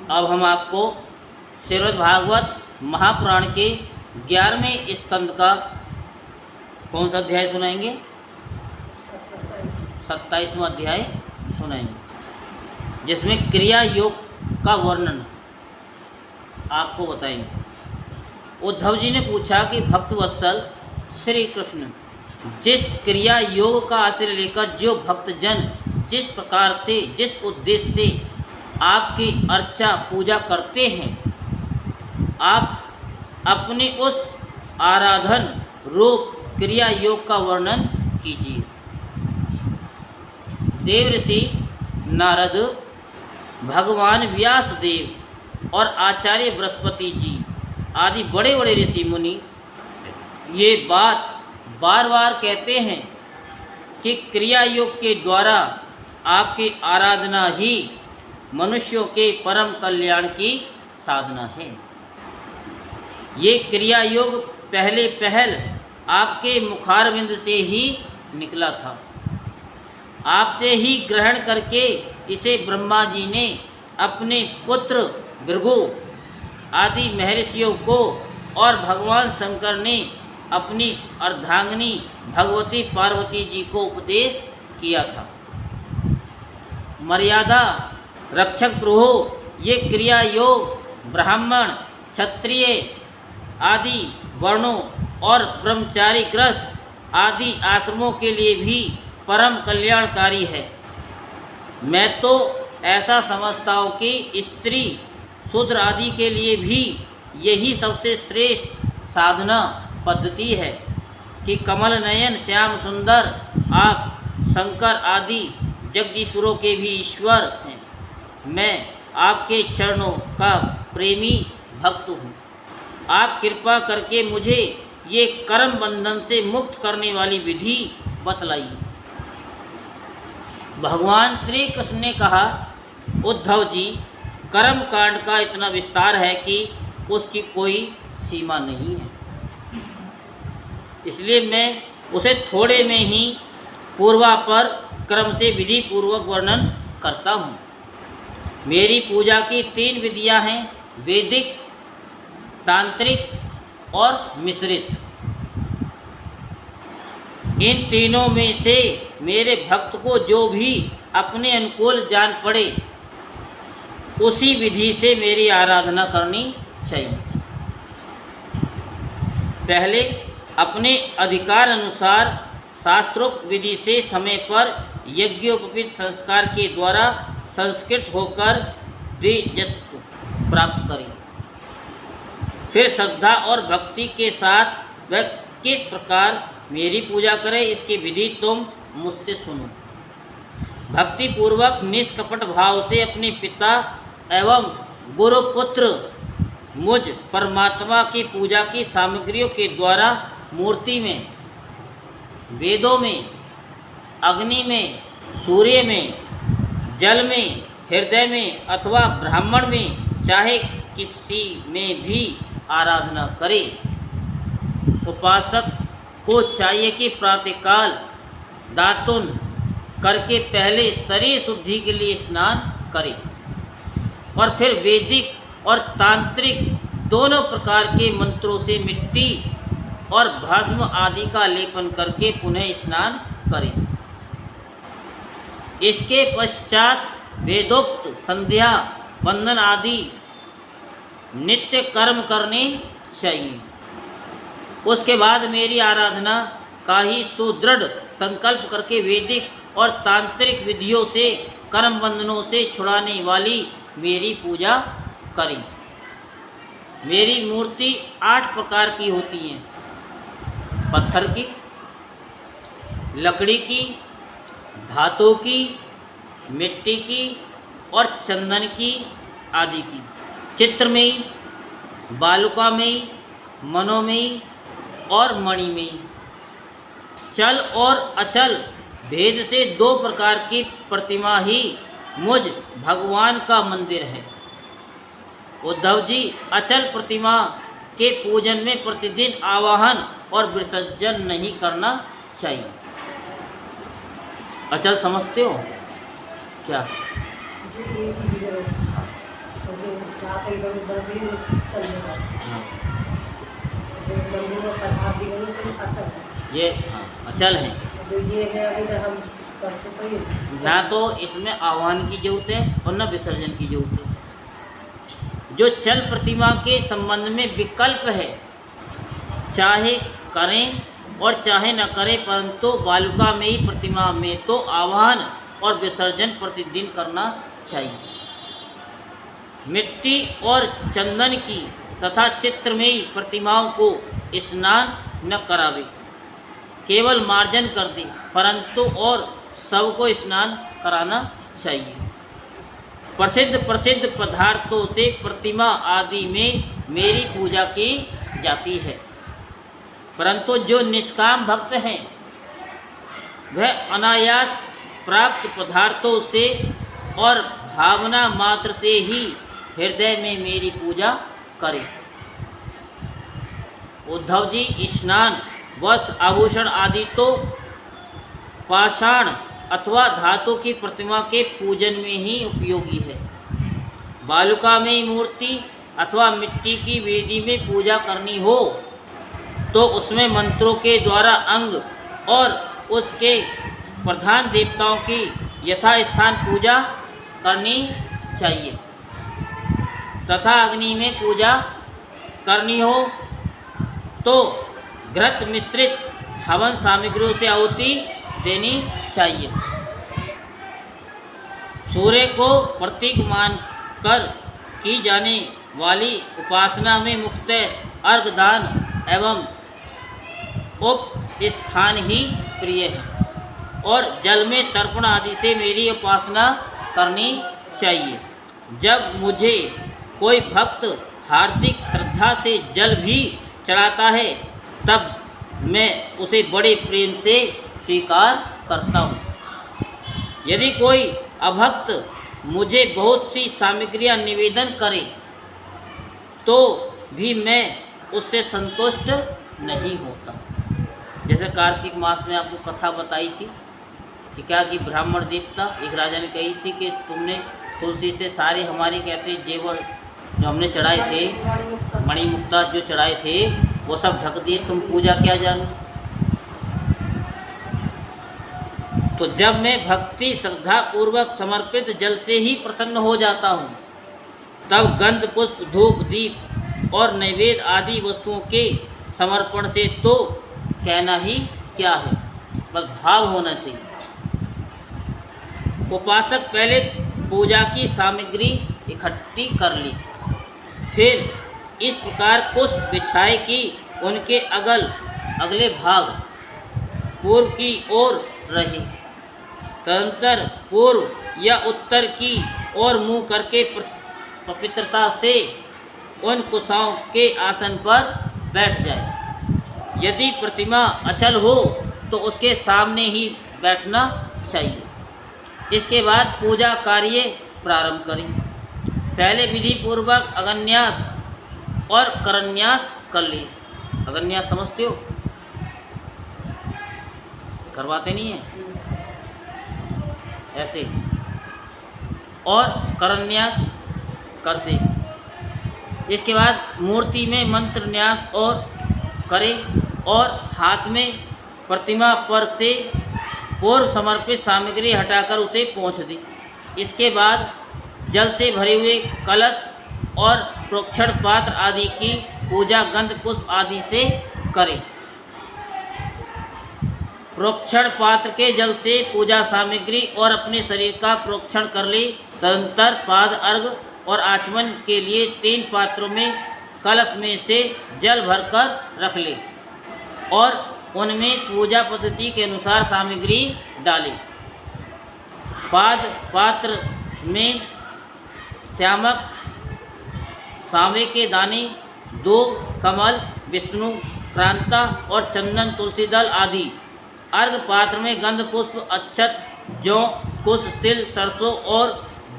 अब हम आपको श्रीमद् भागवत महापुराण के 11वें स्कंद का कौन सा अध्याय सुनाएंगे? 27वां अध्याय सुनाएंगे, जिसमें क्रिया योग का वर्णन आपको बताएंगे। उद्धव जी ने पूछा कि भक्तवत्सल श्री कृष्ण, जिस क्रिया योग का आश्रय लेकर जो भक्तजन जिस प्रकार से जिस उद्देश्य से आपकी अर्चा पूजा करते हैं, आप अपने उस आराधन रूप क्रिया योग का वर्णन कीजिए। देवर्षि नारद, भगवान व्यास देव और आचार्य बृहस्पति जी आदि बड़े बड़े ऋषि मुनि ये बात बार बार कहते हैं कि क्रिया योग के द्वारा आपकी आराधना ही मनुष्यों के परम कल्याण की साधना है। ये क्रिया योग पहले पहल आपके मुखारविंद से ही निकला था। आपसे ही ग्रहण करके इसे ब्रह्मा जी ने अपने पुत्र भृगु आदि महर्षियों को और भगवान शंकर ने अपनी अर्धांगिनी भगवती पार्वती जी को उपदेश किया था। मर्यादा रक्षक प्रभु, ये क्रिया योग ब्राह्मण, क्षत्रिय आदि वर्णों और ब्रह्मचारी ग्रस्त आदि आश्रमों के लिए भी परम कल्याणकारी है। मैं तो ऐसा समझता हूँ कि स्त्री शूद्र आदि के लिए भी यही सबसे श्रेष्ठ साधना पद्धति है कि कमल नयन श्याम सुंदर आप शंकर आदि जगदीश्वरों के भी ईश्वर हैं। मैं आपके चरणों का प्रेमी भक्त हूँ। आप कृपा करके मुझे ये कर्म बंधन से मुक्त करने वाली विधि बतलाइए। भगवान श्री कृष्ण ने कहा, उद्धव जी, कर्म कांड का इतना विस्तार है कि उसकी कोई सीमा नहीं है, इसलिए मैं उसे थोड़े में ही पूर्वापर क्रम से विधि पूर्वक वर्णन करता हूँ। मेरी पूजा की 3 विधियाँ हैं, वैदिक, तांत्रिक और मिश्रित। इन तीनों में से मेरे भक्त को जो भी अपने अनुकूल जान पड़े उसी विधि से मेरी आराधना करनी चाहिए। पहले अपने अधिकार अनुसार शास्त्रोक्त विधि से समय पर यज्ञोपवीत संस्कार के द्वारा संस्कृत होकर द्विजत्व प्राप्त करें। फिर श्रद्धा और भक्ति के साथ वह किस प्रकार मेरी पूजा करे, इसकी विधि तुम मुझसे सुनो। भक्ति पूर्वक निष्कपट भाव से अपने पिता एवं गुरुपुत्र मुझ परमात्मा की पूजा की सामग्रियों के द्वारा मूर्ति में, वेदों में, अग्नि में, सूर्य में, जल में, हृदय में अथवा ब्राह्मण में, चाहे किसी में भी आराधना करे। उपासक को चाहिए कि प्रातःकाल दातुन करके पहले शरीर शुद्धि के लिए स्नान करे और फिर वैदिक और तांत्रिक दोनों प्रकार के मंत्रों से मिट्टी और भस्म आदि का लेपन करके पुनः स्नान करें। इसके पश्चात वेदोक्त संध्या वंदन आदि नित्य कर्म करने चाहिए। उसके बाद मेरी आराधना का ही सुदृढ़ संकल्प करके वैदिक और तांत्रिक विधियों से कर्म बंधनों से छुड़ाने वाली मेरी पूजा करें। मेरी मूर्ति 8 प्रकार की होती हैं, पत्थर की, लकड़ी की, धातु की, मिट्टी की और चंदन की आदि की, चित्रमयी, बालुकामयी, मनोमयी और मणिमयी। चल और अचल भेद से 2 प्रकार की प्रतिमा ही मुझ भगवान का मंदिर है। उद्धव जी, अचल प्रतिमा के पूजन में प्रतिदिन आवाहन और विसर्जन नहीं करना चाहिए। अचल समझते हो क्या? जो एक ही जगह कई बड़े बड़े चलने वाले हाँ मंदिर में प्रभाव भी नहीं कोई अचल है। ये हाँ अचल है। जो ये है अभी ना हम करते तो ये ना तो इसमें आह्वान की जरूरत है और न विसर्जन की जरूरत है। जो चल प्रतिमा के संबंध में विकल्प है, चाहे करें और चाहे न करें, परंतु बालुका में ही प्रतिमा में तो आह्वान और विसर्जन प्रतिदिन करना चाहिए। मिट्टी और चंदन की तथा चित्रमयी प्रतिमाओं को स्नान न करावे, केवल मार्जन कर दे, परंतु और सबको स्नान कराना चाहिए। प्रसिद्ध पदार्थों से प्रतिमा आदि में मेरी पूजा की जाती है, परंतु जो निष्काम भक्त हैं वह अनायास प्राप्त पदार्थों से और भावना मात्र से ही हृदय में मेरी पूजा करें। उद्धव जी, स्नान, वस्त्र, आभूषण आदि तो पाषाण अथवा धातु की प्रतिमा के पूजन में ही उपयोगी है। बालुका में मूर्ति अथवा मिट्टी की वेदी में पूजा करनी हो तो उसमें मंत्रों के द्वारा अंग और उसके प्रधान देवताओं की यथास्थान पूजा करनी चाहिए तथा अग्नि में पूजा करनी हो तो घृत मिश्रित हवन सामग्रियों से आहुति देनी चाहिए। सूर्य को प्रतीक मानकर की जाने वाली उपासना में मुख्यतः अर्घ दान एवं उपस्थान ही प्रिय है और जल में तर्पण आदि से मेरी उपासना करनी चाहिए। जब मुझे कोई भक्त हार्दिक श्रद्धा से जल भी चढ़ाता है तब मैं उसे बड़े प्रेम से स्वीकार करता हूँ। यदि कोई अभक्त मुझे बहुत सी सामग्रियाँ निवेदन करे तो भी मैं उससे संतुष्ट नहीं होता। जैसे कार्तिक मास में आपको कथा बताई थी कि क्या कि ब्राह्मण देवता एक राजा ने कही थी कि तुमने तुलसी से सारे हमारे कहते जेवर जो हमने चढ़ाए थे, मणिमुक्ता जो चढ़ाए थे वो सब ढक दिए, तुम पूजा क्या जानो। तो जब मैं भक्ति श्रद्धा पूर्वक समर्पित जल से ही प्रसन्न हो जाता हूँ तब गंध पुष्प धूप दीप और नैवेद्य आदि वस्तुओं के समर्पण से तो कहना ही क्या है, बस भाव होना चाहिए। उपासक पहले पूजा की सामग्री इकट्ठी कर ली, फिर इस प्रकार कुश बिछाए कि उनके अगले भाग पूर्व की ओर रहे। तदंतर पूर्व या उत्तर की ओर मुँह करके पवित्रता से उन कुशाओं के आसन पर बैठ जाए। यदि प्रतिमा अचल हो तो उसके सामने ही बैठना चाहिए। इसके बाद पूजा कार्य प्रारंभ करें। पहले विधि पूर्वक अगन्यास और करन्यास कर ले। अगन्यास समझते हो? करवाते नहीं है ऐसे, और करन्यास कर से। इसके बाद मूर्ति में मंत्र न्यास और करे और हाथ में प्रतिमा पर से पूर्व समर्पित सामग्री हटाकर उसे पोंछ दे। इसके बाद जल से भरे हुए कलश और प्रोक्षण पात्र आदि की पूजा गंध पुष्प आदि से करें। प्रोक्षण पात्र के जल से पूजा सामग्री और अपने शरीर का प्रोक्षण कर ले। तदंतर पाद अर्घ और आचमन के लिए 3 पात्रों में कलश में से जल भरकर रख ले और उनमें पूजा पद्धति के अनुसार सामग्री डालें। पाद पात्र में श्यामक, सांवे के दाने, दूब, कमल, विष्णु, क्रांता और चंदन, तुलसी दल आदि। अर्घ पात्र में गंध पुष्प, अक्षत, जौ, कुश, तिल, सरसों और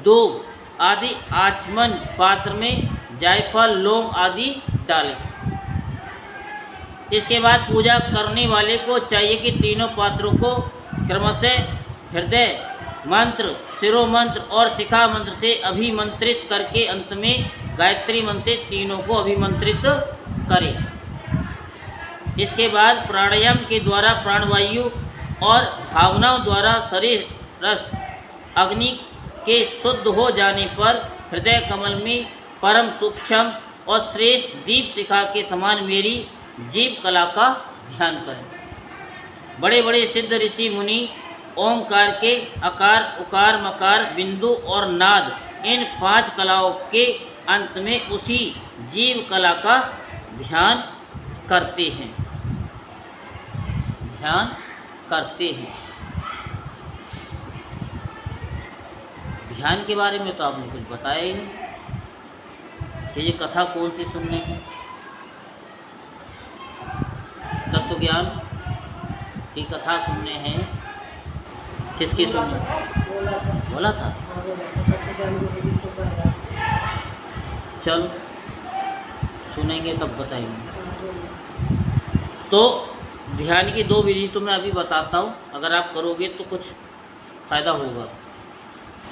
दूब आदि। आचमन पात्र में जायफल, लौंग आदि डालें। इसके बाद पूजा करने वाले को चाहिए कि तीनों पात्रों को क्रमशः हृदय मंत्र, शिरो मंत्र और शिखा मंत्र से अभिमंत्रित करके अंत में गायत्री मंत्र से तीनों को अभिमंत्रित करें। इसके बाद प्राणायाम के द्वारा प्राणवायु और भावनाओं द्वारा शरीर रस अग्नि के शुद्ध हो जाने पर हृदय कमल में परम सूक्ष्म और श्रेष्ठ दीप शिखा के समान मेरी जीव कला का ध्यान करें। बड़े बड़े सिद्ध ऋषि मुनि ओंकार के आकार, उकार, मकार, बिंदु और नाद इन 5 कलाओं के अंत में उसी जीव कला का ध्यान करते हैं। ध्यान के बारे में तो आपने कुछ बताया ही नहीं कि ये कथा कौन सी सुनने है। तत्व ज्ञान की कथा सुनने हैं। किसकी सुनने? बोला था। चलो सुनेंगे तब बताएंगे। तो ध्यान की 2 विधि तो मैं अभी बताता हूँ, अगर आप करोगे तो कुछ फ़ायदा होगा।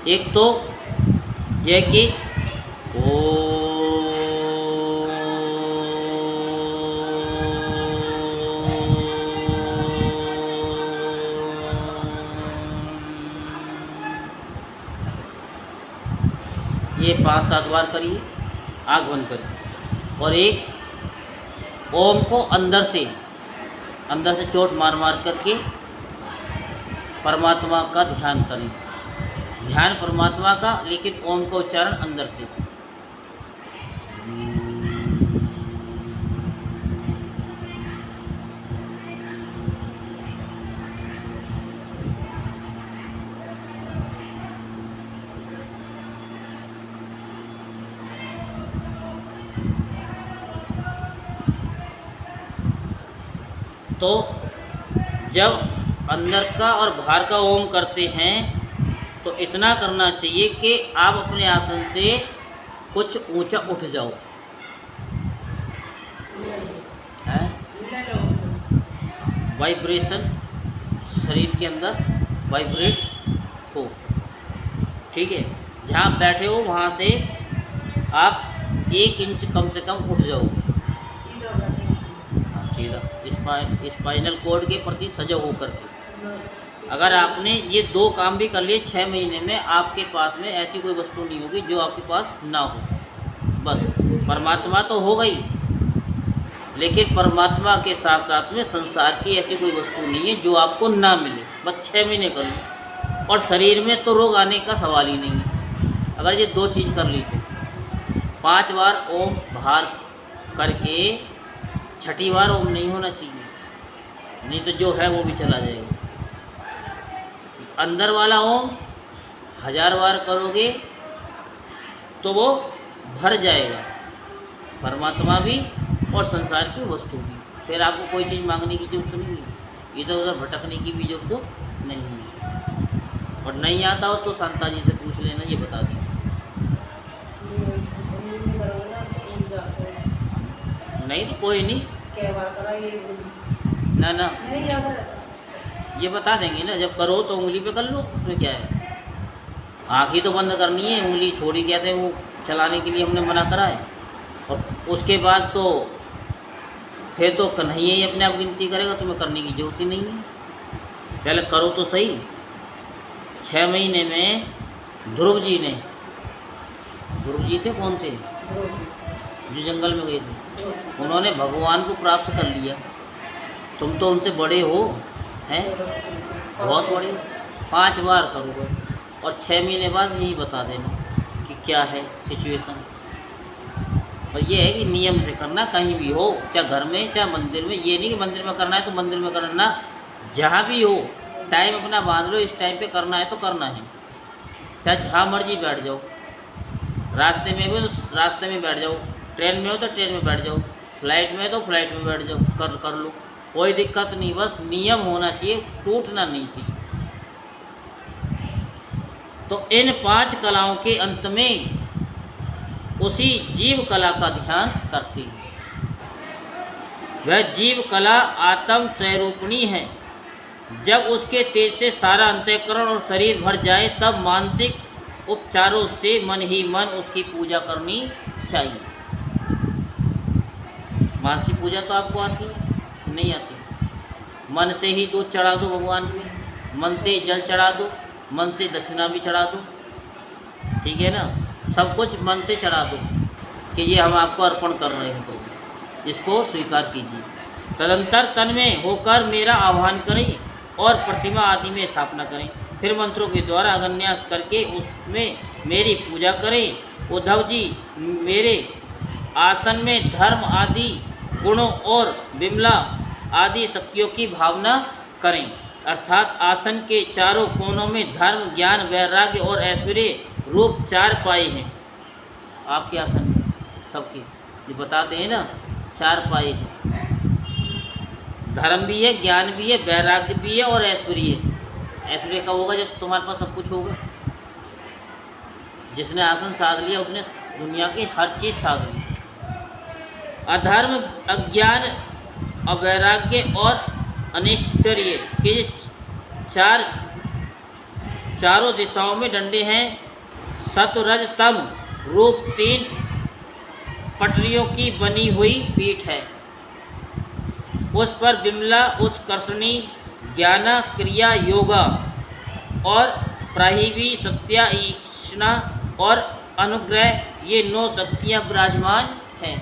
एक तो यह कि ये 5-7 बार करिए, आँख बंद करिए, और एक ओम को अंदर से चोट मार मार करके परमात्मा का ध्यान करें। ध्यान परमात्मा का, लेकिन ओम का उच्चारण अंदर से। तो जब अंदर का और बाहर का ओम करते हैं तो इतना करना चाहिए कि आप अपने आसन से कुछ ऊंचा उठ जाओ। है वाइब्रेशन शरीर के अंदर वाइब्रेट हो। ठीक है, जहाँ बैठे हो वहाँ से आप 1 इंच कम से कम उठ जाओ। सीधा स्पाइनल कॉर्ड के प्रति सजग होकर के। अगर आपने ये 2 काम भी कर लिए 6 महीने में, आपके पास में ऐसी कोई वस्तु नहीं होगी जो आपके पास ना हो। बस परमात्मा तो हो गई, लेकिन परमात्मा के साथ साथ में संसार की ऐसी कोई वस्तु नहीं है जो आपको ना मिले। बस 6 महीने कर लो, और शरीर में तो रोग आने का सवाल ही नहीं है। अगर ये 2 चीज़ कर ली तो 5 बार ओम बाहर करके 6ठी बार ओम नहीं होना चाहिए, नहीं तो जो है वो भी चला जाएगा। अंदर वाला ओम 1000 बार करोगे तो वो भर जाएगा, परमात्मा भी और संसार की वस्तु भी। फिर आपको कोई चीज़ मांगने की जरूरत नहीं है, इधर उधर भटकने की भी जरूरत नहीं है। और नहीं आता हो तो शांता जी से पूछ लेना, ये बता दें। नहीं तो कोई नहीं, ना ये बता देंगे ना। जब करो तो उंगली पे कर लो, उसमें क्या है। आँख ही तो बंद करनी है, उंगली थोड़ी कहते हैं वो चलाने के लिए हमने मना करा है। और उसके बाद तो फिर तो कन्हैया ही अपने आप गिनती करेगा, तुम्हें करने की जरूरत ही नहीं है। पहले करो तो सही। 6 महीने में ध्रुव जी थे, कौन थे जो जंगल में गए थे, उन्होंने भगवान को प्राप्त कर लिया। तुम तो उनसे बड़े हो, हैं, बहुत बड़े। 5 बार करोगे और 6 महीने बाद यही बता देना कि क्या है सिचुएशन। और ये है कि नियम से करना, कहीं भी हो, चाहे घर में चाहे मंदिर में। ये नहीं कि मंदिर में करना है तो मंदिर में करना, जहाँ भी हो टाइम अपना बांध लो, इस टाइम पे करना है तो करना है। चाहे जहाँ मर्जी बैठ जाओ, रास्ते में भी तो रास्ते में बैठ जाओ, ट्रेन में हो तो ट्रेन में बैठ जाओ, फ्लाइट में तो फ्लाइट में बैठ जाओ, कर लो, कोई दिक्कत नहीं। बस नियम होना चाहिए, टूटना नहीं चाहिए। तो इन 5 कलाओं के अंत में उसी जीव कला का ध्यान करते हैं। वह जीव कला आत्म स्वरूपिणी है। जब उसके तेज से सारा अंतःकरण और शरीर भर जाए तब मानसिक उपचारों से मन ही मन उसकी पूजा करनी चाहिए। मानसी पूजा तो आपको आती है? नहीं आती। मन से ही दूध चढ़ा दो भगवान पे, मन से जल चढ़ा दो, मन से दक्षिणा भी चढ़ा दो, ठीक है ना। सब कुछ मन से चढ़ा दो कि ये हम आपको अर्पण कर रहे हैं, तो इसको स्वीकार कीजिए। तदंतर तन में होकर मेरा आह्वान करें और प्रतिमा आदि में स्थापना करें, फिर मंत्रों के द्वारा अगन्यास करके उसमें मेरी पूजा करें। उद्धव जी मेरे आसन में धर्म आदि गुणों और विमला आदि शक्तियों की भावना करें, अर्थात आसन के चारों कोनों में धर्म, ज्ञान, वैराग्य और ऐश्वर्य रूप 4 पाए हैं। आपके आसन में सबके ये बताते हैं ना, 4 पाए हैं। धर्म भी है, ज्ञान भी है, वैराग्य भी है और ऐश्वर्य है। ऐश्वर्य कब होगा? जब तुम्हारे पास सब कुछ होगा। जिसने आसन साध लिया उसने दुनिया की हर चीज़ साध ली। अधर्म, अज्ञान, अवैराग्य और अनिश्चर्य के चारों दिशाओं में डंडे हैं। सत्व, रज, तम रूप 3 पटरियों की बनी हुई पीठ है। उस पर विमला, उत्कर्षणी, ज्ञाना, क्रिया, योगा और प्राहिवी, सत्या, ईष्णा और अनुग्रह, ये 9 शक्तियाँ विराजमान हैं।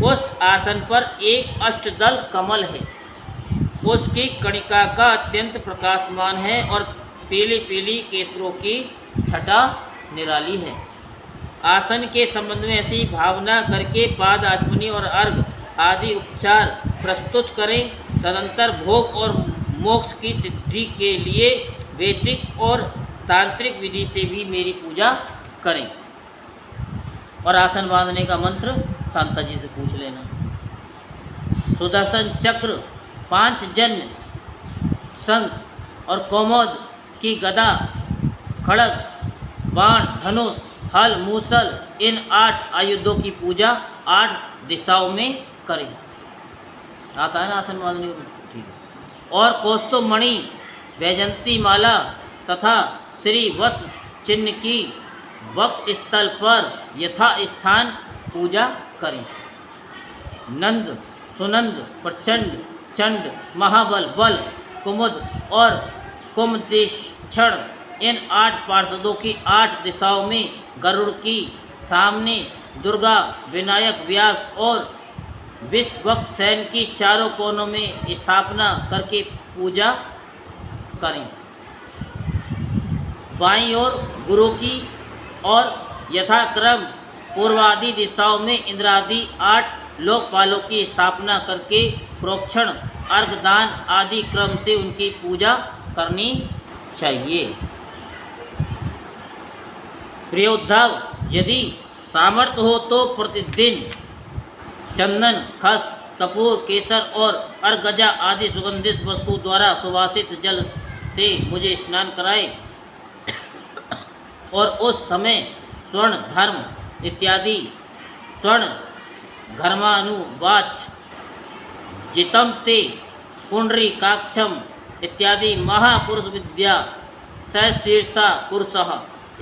उस आसन पर एक अष्टदल कमल है, उसकी कणिका का अत्यंत प्रकाशमान है और पीली पीली केसरों की छटा निराली है। आसन के संबंध में ऐसी भावना करके पाद आचमनी और अर्घ आदि उपचार प्रस्तुत करें। तदंतर भोग और मोक्ष की सिद्धि के लिए वैदिक और तांत्रिक विधि से भी मेरी पूजा करें। और आसन बांधने का मंत्र शांता जी से पूछ लेना। सुदर्शन चक्र, 5 जन, शंख और कौमोद की गदा, खड्ग, बाण, धनुष, हल, मूसल, इन 8 आयुधों की पूजा 8 दिशाओं में करें। आता है ना आसन बांधने का? ठीक है। और कौस्तुभमणि, वैजंती माला तथा श्री वत्स चिन्ह की वक्ष स्थल पर यथा स्थान पूजा करें। नंद, सुनंद, प्रचंड, चंड, महाबल, बल, कुमुद और कुमदेक्षण, इन 8 पार्षदों की 8 दिशाओं में गरुड़ की सामने दुर्गा, विनायक, व्यास और विश्वक्सेन की चारों कोनों में स्थापना करके पूजा करें। बाईं ओर गुरु की और यथाक्रम पूर्वादि दिशाओं में इंद्रादि 8 लोकपालों की स्थापना करके प्रोक्षण, अर्घदान आदि क्रम से उनकी पूजा करनी चाहिए। प्रियोद्धव, यदि सामर्थ्य हो तो प्रतिदिन चंदन, खस, कपूर, केसर और अर्गजा आदि सुगंधित वस्तु द्वारा सुवासित जल से मुझे स्नान कराए और उस समय स्वर्ण धर्म इत्यादि स्वर्ण घर्मानुवाच, जितम ते, पुंडरी काक्षम इत्यादि महापुरुष विद्या, सहशीर्षा पुरुषः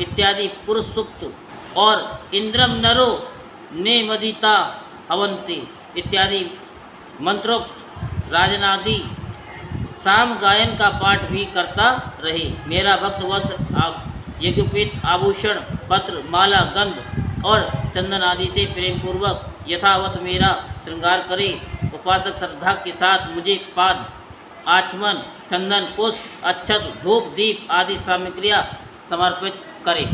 इत्यादि पुरुष सूक्त और इंद्रम नरो ने मदिता हवंते इत्यादि मंत्रोक्त राजनादि साम गायन का पाठ भी करता रहे। मेरा भक्त वस्त्र, आप यज्ञोपीत, आभूषण, पत्र, माला, गंध और चंदन आदि से प्रेम पूर्वक यथावत मेरा श्रृंगार करे। उपासक श्रद्धा के साथ मुझे पाद आचमन, चंदन, पुष्प, अक्षत, धूप, दीप आदि सामग्रियाँ समर्पित करे।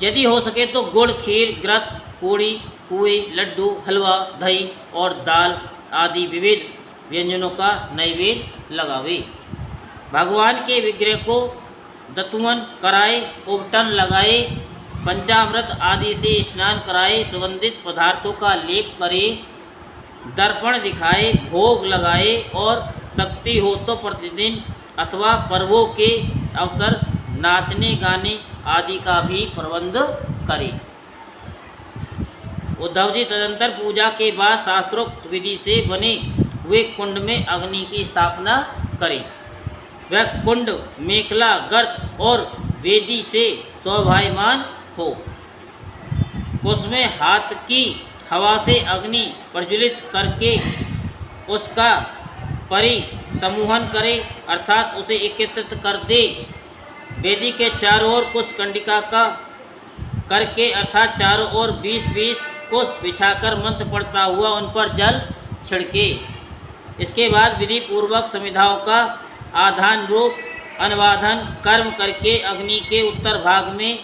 यदि हो सके तो गुड़, खीर, घृत, पूड़ी, पुए, लड्डू, हलवा, दही और दाल आदि विविध व्यंजनों का नैवेद्य लगावे। भगवान के विग्रह को दतुमन कराए, उपटन लगाए, पंचामृत आदि से स्नान कराए, सुगंधित पदार्थों का लेप करे, दर्पण दिखाए, भोग लगाए और शक्ति हो तो प्रतिदिन अथवा पर्वों के अवसर नाचने गाने आदि का भी प्रबंध करे। उद्धव जी, तदंतर पूजा के बाद शास्त्रोक्त विधि से बने हुए कुंड में अग्नि की स्थापना करें। वह कुंड मेखला, गर्त और वेदी से शोभायमान हो। उसमें हाथ की हवा से अग्नि प्रज्वलित करके उसका परिसमूहन करे, अर्थात उसे एकत्रित कर दे। वेदी के चारों ओर कुश कंडिका का करके, अर्थात चारों ओर 20-20 कुश बिछाकर मंत्र पढ़ता हुआ उन पर जल छिड़के। इसके बाद विधि पूर्वक समिधाओं का आधान रूप अनुवाधन कर्म करके अग्नि के उत्तर भाग में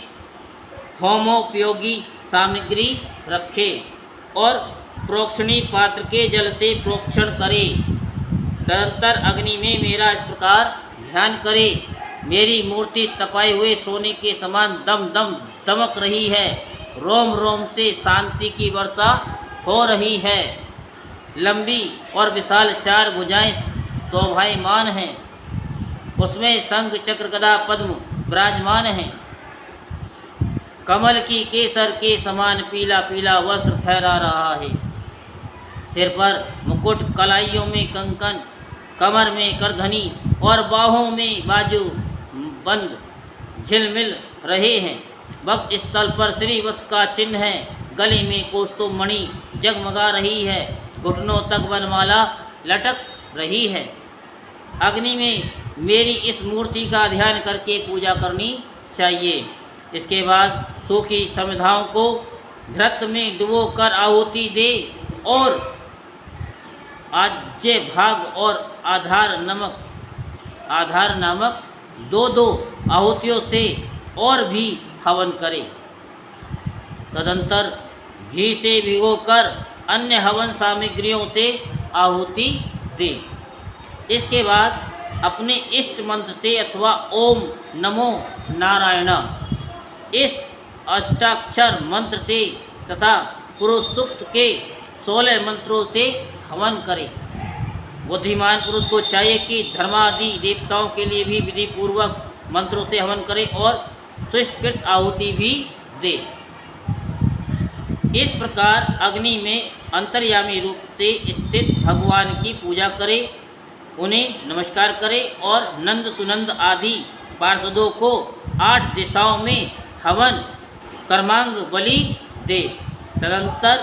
होमोपयोगी सामग्री रखे और प्रोक्षणी पात्र के जल से प्रोक्षण करे। तदंतर अग्नि में मेरा इस प्रकार ध्यान करे। मेरी मूर्ति तपाए हुए सोने के समान दम दम दमक रही है। रोम रोम से शांति की वर्षा हो रही है। लंबी और विशाल 4 भुजाएं शोभायमान हैं। उसमें शंख चक्र गदा पद्म विराजमान हैं। कमल की केसर के समान पीला पीला वस्त्र फहरा रहा है। सिर पर मुकुट, कलाइयों में कंकन, कमर में करधनी और बाहों में बाजू बंद झिलमिल रहे हैं। वक्ष स्थल पर श्रीवत्स का चिन्ह है। गले में कौस्तुभ मणि जगमगा रही है। घुटनों तक वनमाला लटक रही है। अग्नि में मेरी इस मूर्ति का ध्यान करके पूजा करनी चाहिए। इसके बाद सूखी समिधाओं को घृत में डुबो कर आहुति दे और आज्य भाग और आधार नामक 2-2 आहुतियों से और भी हवन करे। तदंतर घी से भिगोकर अन्य हवन सामग्रियों से आहुति दे। इसके बाद अपने इष्ट मंत्र से अथवा ओम नमो नारायण इस अष्टाक्षर मंत्र से तथा पुरुष सूक्त के 16 मंत्रों से हवन करे। बुद्धिमान पुरुष को चाहिए कि धर्मादि देवताओं के लिए भी विधि पूर्वक मंत्रों से हवन करे और स्विष्टकृत आहुति भी दे। इस प्रकार अग्नि में अंतर्यामी रूप से स्थित भगवान की पूजा करे, उन्हें नमस्कार करे और नंद सुनंद आदि पार्षदों को 8 दिशाओं में हवन कर्मांग बलि दे। तदंतर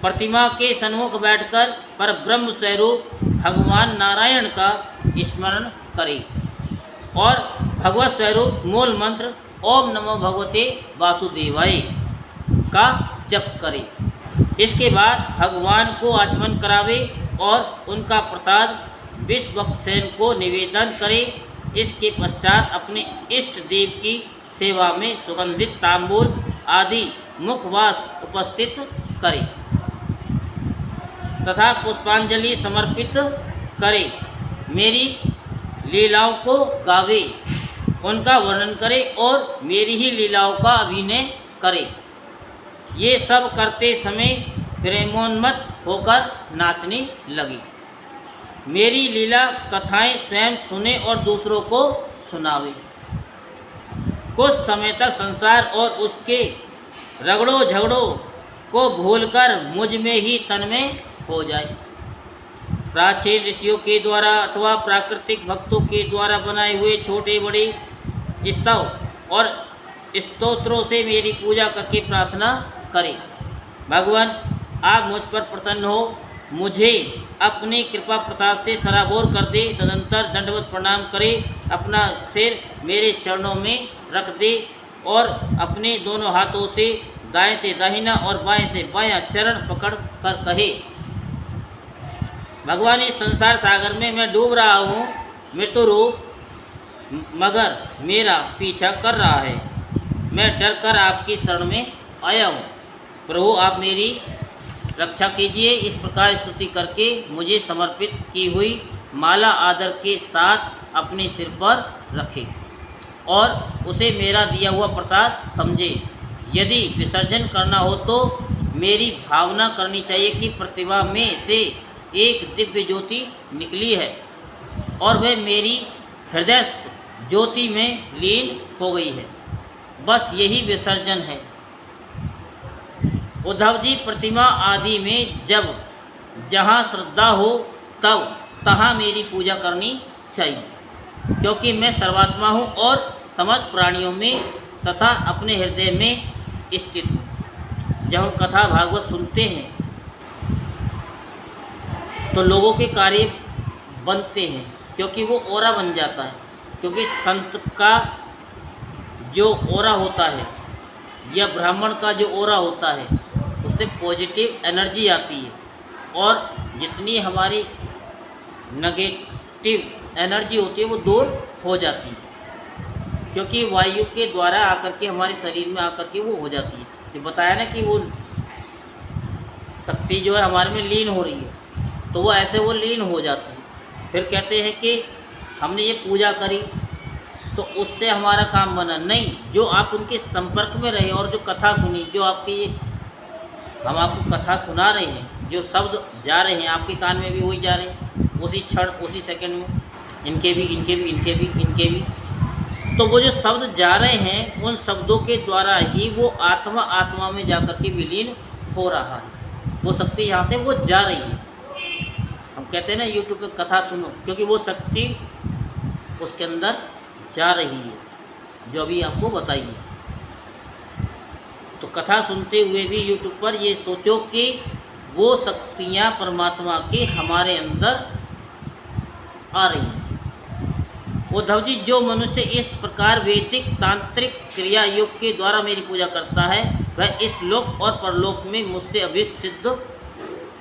प्रतिमा के सन्मुख बैठकर परब्रह्म स्वरूप भगवान नारायण का स्मरण करे और भगवत स्वरूप मूल मंत्र ओम नमो भगवते वासुदेवाय का जप करे। इसके बाद भगवान को आचमन करावे और उनका प्रसाद विश्वक्सेन को निवेदन करे। इसके पश्चात अपने इष्ट देव की सेवा में सुगंधित तांबूल आदि मुखवास उपस्थित करे तथा पुष्पांजलि समर्पित करे। मेरी लीलाओं को गावे, उनका वर्णन करे और मेरी ही लीलाओं का अभिनय करे। ये सब करते समय प्रेमोन्मत्त होकर नाचने लगी। मेरी लीला कथाएं स्वयं सुने और दूसरों को सुनावे। कुछ समय तक संसार और उसके रगड़ों झगड़ों को भूलकर मुझ में ही तन्मय हो जाए। प्राचीन ऋषियों के द्वारा अथवा प्राकृतिक भक्तों के द्वारा बनाए हुए छोटे बड़े स्तव और स्तोत्रों से मेरी पूजा करके प्रार्थना करें। भगवान आप मुझ पर प्रसन्न हो, मुझे अपनी कृपा प्रसाद से सराबोर कर दे। तदंतर दंडवत प्रणाम करे, अपना सिर मेरे चरणों में रख दे और अपने दोनों हाथों से दाएं से दाहिना और बाएं से बायां चरण पकड़ कर कहे, भगवान इस संसार सागर में मैं डूब रहा हूँ, मृत्यु रूप मगर मेरा पीछा कर रहा है। मैं डर कर आपकी शरण में आया हूँ। प्रभु आप मेरी रक्षा कीजिए। इस प्रकार स्तुति करके मुझे समर्पित की हुई माला आदर के साथ अपने सिर पर रखे और उसे मेरा दिया हुआ प्रसाद समझे। यदि विसर्जन करना हो तो मेरी भावना करनी चाहिए कि प्रतिमा में से एक दिव्य ज्योति निकली है और वह मेरी हृदयस्थ ज्योति में लीन हो गई है। बस यही विसर्जन है। उद्धव जी, प्रतिमा आदि में जब जहाँ श्रद्धा हो तब तहाँ मेरी पूजा करनी चाहिए, क्योंकि मैं सर्वात्मा हूँ और समस्त प्राणियों में तथा अपने हृदय में स्थित हूँ। जब हम कथा भागवत सुनते हैं तो लोगों के कार्य बनते हैं, क्योंकि वो ओरा बन जाता है। क्योंकि संत का जो ओरा होता है या ब्राह्मण का जो ओरा होता है उससे पॉजिटिव एनर्जी आती है, और जितनी हमारी नेगेटिव एनर्जी होती है वो दूर हो जाती है, क्योंकि वायु के द्वारा आकर के हमारे शरीर में आकर के वो हो जाती है। ये बताया ना कि वो शक्ति जो है हमारे में लीन हो रही है, तो वो ऐसे वो लीन हो जाती है। फिर कहते हैं कि हमने ये पूजा करी तो उससे हमारा काम बना, नहीं, जो आप उनके संपर्क में रहे और जो कथा सुनी, जो आपकी ये हम आपको कथा सुना रहे हैं, जो शब्द जा रहे हैं आपके कान में भी वही जा रहे हैं उसी क्षण उसी सेकंड में, इनके भी इनके भी इनके भी इनके भी। तो वो जो शब्द जा रहे हैं उन शब्दों के द्वारा ही वो आत्मा आत्मा में जाकर के विलीन हो रहा है। वो शक्ति यहाँ से वो जा रही है। हम कहते हैं ना यूट्यूब पे कथा सुनो, क्योंकि वो शक्ति उसके अंदर जा रही है जो अभी आपको बताइए। तो कथा सुनते हुए भी यूट्यूब पर ये सोचो कि वो शक्तियाँ परमात्मा की हमारे अंदर आ रही हैं। उद्धव जी, जो मनुष्य इस प्रकार वैदिक तांत्रिक क्रिया योग के द्वारा मेरी पूजा करता है वह इस लोक और परलोक में मुझसे अभीष्ट सिद्ध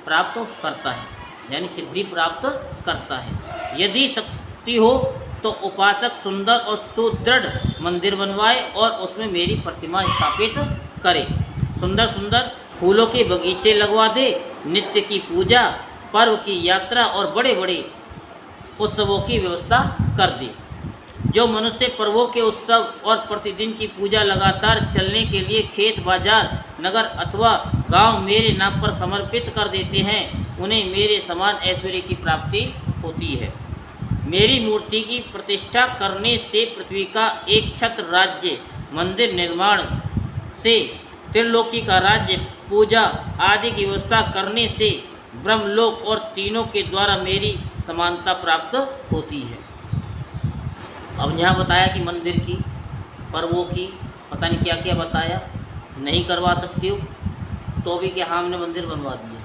प्राप्त करता है, यानी सिद्धि प्राप्त करता है। यदि शक्ति हो तो उपासक सुंदर और सुदृढ़ मंदिर बनवाए और उसमें मेरी प्रतिमा स्थापित करे, सुंदर सुंदर फूलों के बगीचे लगवा दे, नित्य की पूजा, पर्व की यात्रा और बड़े बड़े उत्सवों की व्यवस्था कर दे। जो मनुष्य पर्वों के उत्सव और प्रतिदिन की पूजा लगातार चलने के लिए खेत, बाजार, नगर अथवा गांव मेरे नाम पर समर्पित कर देते हैं, उन्हें मेरे समान ऐश्वर्य की प्राप्ति होती है। मेरी मूर्ति की प्रतिष्ठा करने से, पृथ्वी का एक छत्र राज्य, मंदिर निर्माण से, त्रिलोकी का राज्य, पूजा आदि की व्यवस्था करने से ब्रह्मलोक और तीनों के द्वारा मेरी समानता प्राप्त होती है। अब यहाँ बताया कि मंदिर की, पर्वों की, पता नहीं क्या क्या बताया, नहीं करवा सकती हो तो भी क्या, हमने मंदिर बनवा दिया,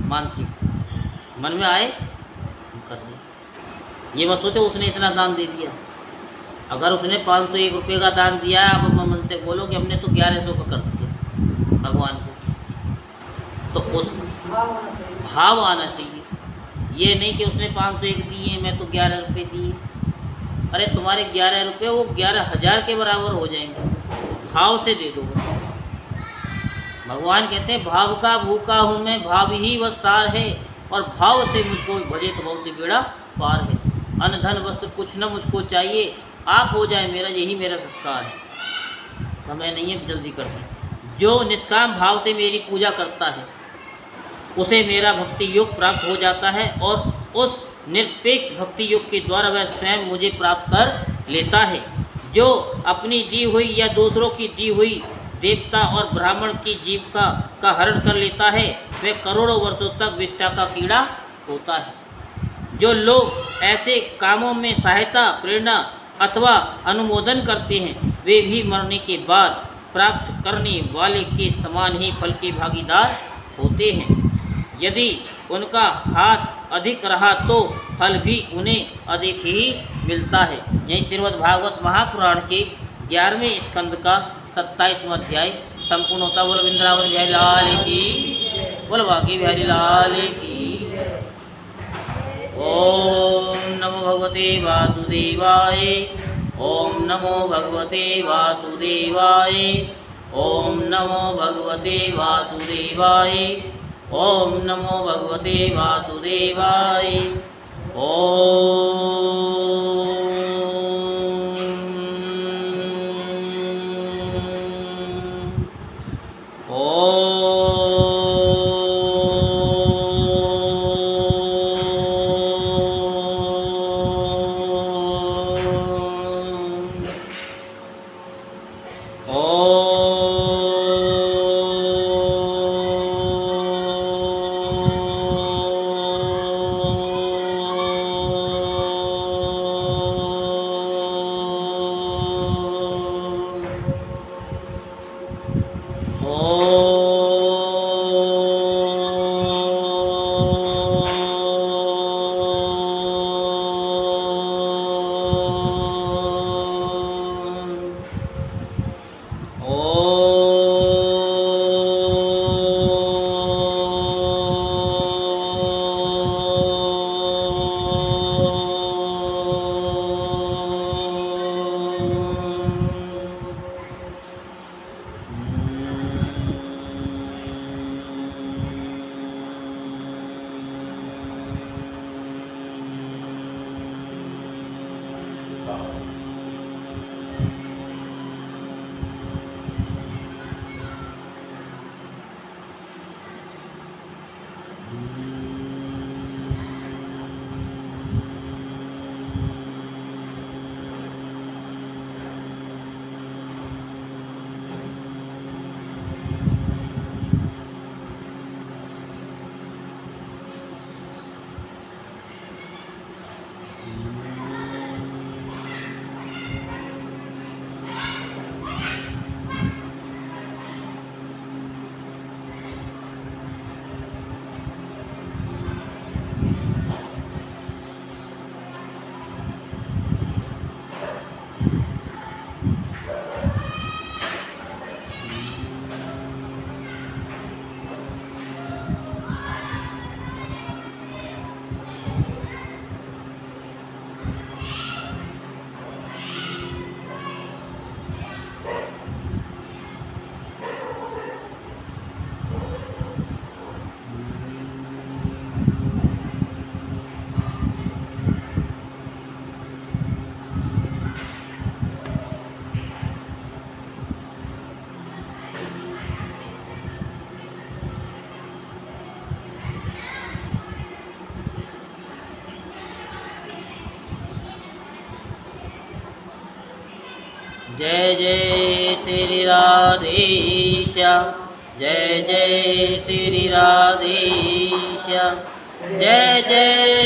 मानसिक मन में आए कर दे। ये मत सोचो उसने इतना दान दे दिया। अगर उसने 501 रुपये का दान दिया, आप अपने मन से बोलो कि हमने तो 1100 का कर दिया भगवान को, तो उस भाव आना चाहिए। ये नहीं कि उसने 501 दिए मैं तो 11 रुपये दिए। अरे तुम्हारे 11 रुपये वो 11,000 के बराबर हो जाएंगे, भाव से दे दो। भगवान कहते हैं भाव का भूखा हूँ मैं, भाव ही वह सार है, और भाव से मुझको भजे तो बहुत से बेड़ा पार है। अन्न धन वस्त्र कुछ न मुझको चाहिए, आप हो जाए मेरा, यही मेरा सत्कार है। समय नहीं है, जल्दी कर दी। जो निष्काम भाव से मेरी पूजा करता है उसे मेरा भक्ति योग प्राप्त हो जाता है, और उस निरपेक्ष भक्ति योग के द्वारा वह स्वयं मुझे प्राप्त कर लेता है। जो अपनी दी हुई या दूसरों की दी हुई देवता और ब्राह्मण की जीविका का हरण कर लेता है वह करोड़ों वर्षों तक विष्ठा का कीड़ा होता है। जो लोग ऐसे कामों में सहायता, प्रेरणा अथवा अनुमोदन करते हैं वे भी मरने के बाद प्राप्त करने वाले के समान ही फल के भागीदार होते हैं। यदि उनका हाथ अधिक रहा तो फल भी उन्हें अधिक ही मिलता है। यही श्रीमद् भागवत महापुराण के 11वें स्कंद का 27वां अध्याय संपूर्ण होता। बोल वृंदावन बिहारी लाल की, बोल बाकी बिहारी लाल की। ओम नमो भगवते वासुदेवाय, ओम नमो भगवते वासुदेवाय, ओम नमो भगवते वासुदेवाय, ओम नमो भगवते वासुदेवाय। ओम जय जय श्री राधे श्याम, जय जय श्री राधे श्याम, जय जय